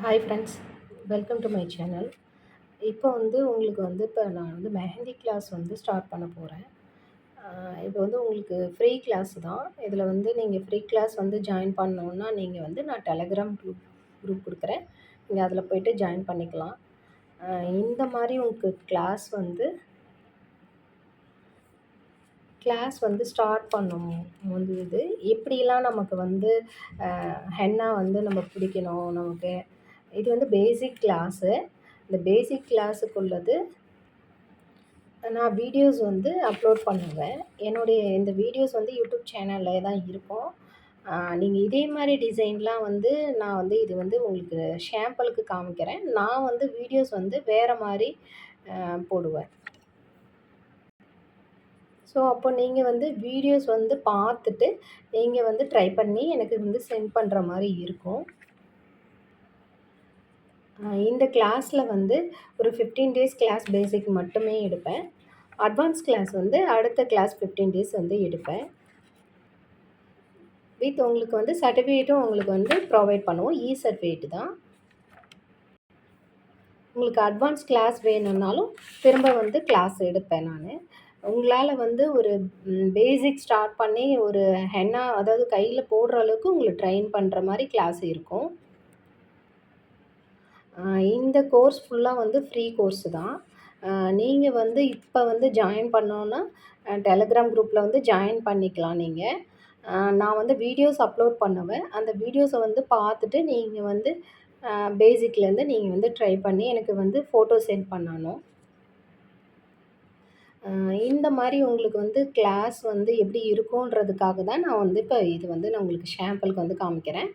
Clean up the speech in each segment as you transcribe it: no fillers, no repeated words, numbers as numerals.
Hi friends, welcome to my channel. இப்போ இப்போ நான் மெஹந்தி கிளாஸ் ஸ்டார்ட் பண்ண போகிறேன். இப்போ உங்களுக்கு ஃப்ரீ கிளாஸ் தான். இதில் நீங்கள் ஃப்ரீ கிளாஸ் ஜாயின் பண்ணணுன்னா நீங்கள் நான் டெலகிராம் குரூப் கொடுக்குறேன். நீங்கள் அதில் போய்ட்டு ஜாயின் பண்ணிக்கலாம். இந்த மாதிரி உங்களுக்கு கிளாஸ் ஸ்டார்ட் பண்ணும் இது எப்படிலாம் நமக்கு ஹென்னா நம்ம பிடிக்கணும். நமக்கு இது பேசிக் கிளாஸு. இந்த பேசிக் கிளாஸுக்குள்ளது நான் வீடியோஸ் அப்லோட் பண்ணுவேன். என்னுடைய இந்த வீடியோஸ் யூடியூப் சேனலில் தான் இருக்கும். நீங்கள் இதே மாதிரி டிசைன்லாம் நான் இது உங்களுக்கு ஷாம்பிளுக்கு காமிக்கிறேன். நான் வீடியோஸ் வேறு மாதிரி போடுவேன். ஸோ அப்போ நீங்கள் வீடியோஸ் பார்த்துட்டு நீங்கள் ட்ரை பண்ணி எனக்கு சென்ட் பண்ணுற மாதிரி இருக்கும். இந்த கிளாஸில் ஒரு 15 டேஸ் கிளாஸ் பேசிக் மட்டுமே எடுப்பேன். அட்வான்ஸ் கிளாஸ் அடுத்த கிளாஸ் 15 டேஸ் எடுப்பேன். வித் உங்களுக்கு சர்டிஃபிகேட்டும் உங்களுக்கு ப்ரொவைட் பண்ணுவோம். சர்டிஃபிகேட் தான். உங்களுக்கு அட்வான்ஸ் கிளாஸ் வேணும்னாலும் திரும்ப கிளாஸ் எடுப்பேன் நான். உங்களால் ஒரு பேசிக் ஸ்டார்ட் பண்ணி ஒரு ஹென்னா அதாவது கையில் போடுற அளவுக்கு உங்களுக்கு ட்ரெயின் பண்ணுற மாதிரி கிளாஸ் இருக்கும். இந்த கோர்ஸ் ஃபுல்லாக ஃப்ரீ கோர்ஸ் தான். நீங்கள் இப்போ ஜாயின் பண்ணோன்னா டெலகிராம் குரூப்பில் ஜாயின் பண்ணிக்கலாம் நீங்கள். நான் வீடியோஸ் அப்லோட் பண்ணுவேன். அந்த வீடியோஸை பார்த்துட்டு நீங்கள் பேசிக்லேருந்து நீங்கள் ட்ரை பண்ணி எனக்கு ஃபோட்டோ சென்ட் பண்ணணும். இந்த மாதிரி உங்களுக்கு கிளாஸ் எப்படி இருக்குன்றதுக்காக தான் நான் இப்போ இது நான் உங்களுக்கு ஷாம்பிளுக்கு காமிக்கிறேன்.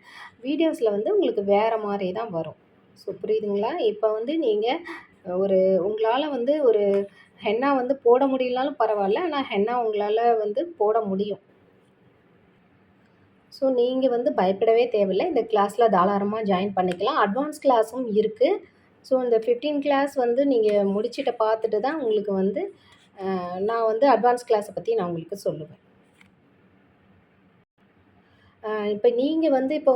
வீடியோஸில் உங்களுக்கு வேறு மாதிரி தான் வரும். ஸோ புரியுதுங்களா? இப்போ நீங்கள் உங்களால் ஒரு ஹென்னா போட முடியலனாலும் பரவாயில்ல. ஆனால் ஹென்னா உங்களால் போட முடியும். ஸோ நீங்கள் பயப்படவே தேவையில்லை. இந்த கிளாஸில் தாராளமாக ஜாயின் பண்ணிக்கலாம். அட்வான்ஸ் கிளாஸும் இருக்குது. ஸோ இந்த 15 கிளாஸ் நீங்கள் முடிச்சுட்டு பார்த்துட்டு தான் உங்களுக்கு நான் அட்வான்ஸ் கிளாஸை பற்றி நான் உங்களுக்கு சொல்லுவேன். இப்போ நீங்கள் இப்போ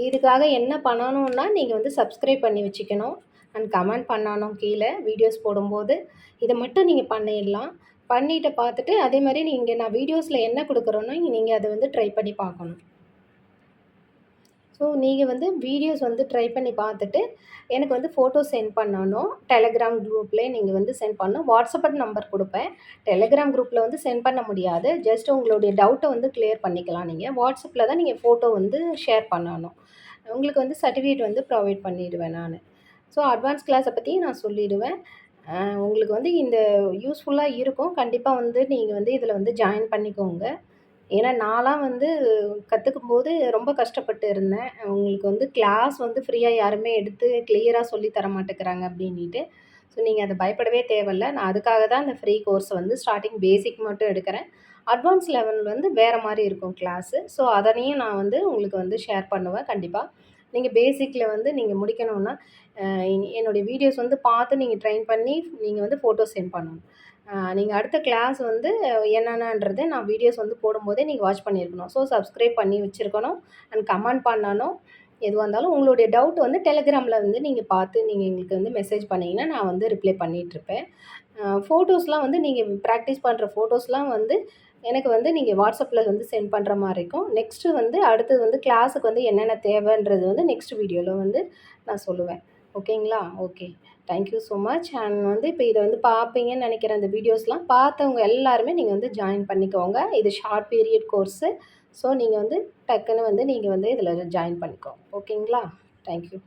இதுக்காக என்ன பண்ணணும்னா நீங்கள் சப்ஸ்கிரைப் பண்ணி வச்சுக்கணும். அண்ட் கமெண்ட் பண்ணணும் கீழே வீடியோஸ் போடும்போது. இதை மட்டும் நீங்கள் பண்ணிடலாம். பண்ணிவிட்டு பார்த்துட்டு அதே மாதிரி நான் வீடியோஸில் என்ன கொடுக்குறோன்னோ நீங்கள் அதை ட்ரை பண்ணி பார்க்கணும். ஸோ நீங்கள் வீடியோஸ் ட்ரை பண்ணி பார்த்துட்டு எனக்கு ஃபோட்டோ சென்ட் பண்ணணும். டெலகிராம் குரூப்லேயே நீங்கள் சென்ட் பண்ணணும். வாட்ஸ்அப் நம்பர் கொடுப்பேன். டெலகிராம் குரூப்பில் சென்ட் பண்ண முடியாது. ஜஸ்ட் உங்களுடைய டவுட்டை கிளியர் பண்ணிக்கலாம். நீங்கள் வாட்ஸ்அப்பில் தான் நீங்கள் ஃபோட்டோ ஷேர் பண்ணணும். உங்களுக்கு சர்டிஃபிகேட் ப்ரொவைட் பண்ணிடுவேன் நான். ஸோ அட்வான்ஸ் கிளாஸை பற்றி நான் சொல்லிடுவேன். உங்களுக்கு இந்த யூஸ்ஃபுல்லாக இருக்கும். கண்டிப்பாக நீங்கள் இதில் ஜாயின் பண்ணிக்கோங்க. ஏன்னா நான்லாம் கற்றுக்கும்போது ரொம்ப கஷ்டப்பட்டு இருந்தேன். உங்களுக்கு கிளாஸ் ஃப்ரீயாக யாருமே எடுத்து கிளியராக சொல்லி தர மாட்டேங்கிறாங்க அப்படின்ட்டு. ஸோ நீங்கள் அதை பயப்படவே தேவையில்ல. நான் அதுக்காக தான் இந்த ஃப்ரீ கோர்ஸ் ஸ்டார்டிங் பேசிக் மட்டும் எடுக்கிறேன். அட்வான்ஸ் லெவல் வேறு மாதிரி இருக்கும் கிளாஸு. ஸோ அதனையும் நான் உங்களுக்கு ஷேர் பண்ணுவேன் கண்டிப்பாக. நீங்கள் பேசிக்கில் நீங்கள் முடிக்கணும்னா என்னுடைய வீடியோஸ் பார்த்து நீங்கள் ட்ரெயின் பண்ணி நீங்கள் ஃபோட்டோ சென்ட் பண்ணணும். நீங்கள் அடுத்த கிளாஸ் என்னென்னன்றதை நான் வீடியோஸ் போடும்போதே நீங்கள் வாட்ச் பண்ணியிருக்கணும். ஸோ சப்ஸ்கிரைப் பண்ணி வச்சுருக்கணும். அண்ட் கமெண்ட் பண்ணணும். எதுவாக இருந்தாலும் உங்களுடைய டவுட் டெலகிராமில் நீங்கள் பார்த்து நீங்கள் எங்களுக்கு மெசேஜ் பண்ணிங்கன்னா நான் ரிப்ளை பண்ணிகிட்ருப்பேன். ஃபோட்டோஸ்லாம் நீங்கள் ப்ராக்டிஸ் பண்ணுற ஃபோட்டோஸ்லாம் எனக்கு நீங்கள் வாட்ஸ்அப்பில் சென்ட் பண்ணுற மாதிரி இருக்கும். நெக்ஸ்ட்டு அடுத்தது கிளாஸுக்கு என்னென்ன தேவைன்றது நெக்ஸ்ட் வீடியோவில் நான் சொல்லுவேன். ஓகேங்களா? Okay. Thank you so much. And இப்போ இதை பார்ப்பீங்கன்னு நினைக்கிறேன். அந்த வீடியோஸ்லாம் பார்த்தவங்க எல்லாருமே நீங்கள் ஜாயின் பண்ணிக்கோங்க. இது ஷார்ட் பீரியட் கோர்ஸு. ஸோ நீங்கள் டக்குன்னு நீங்கள் இதில் ஜாயின் பண்ணிக்கோங்க. ஓகேங்களா? Thank you.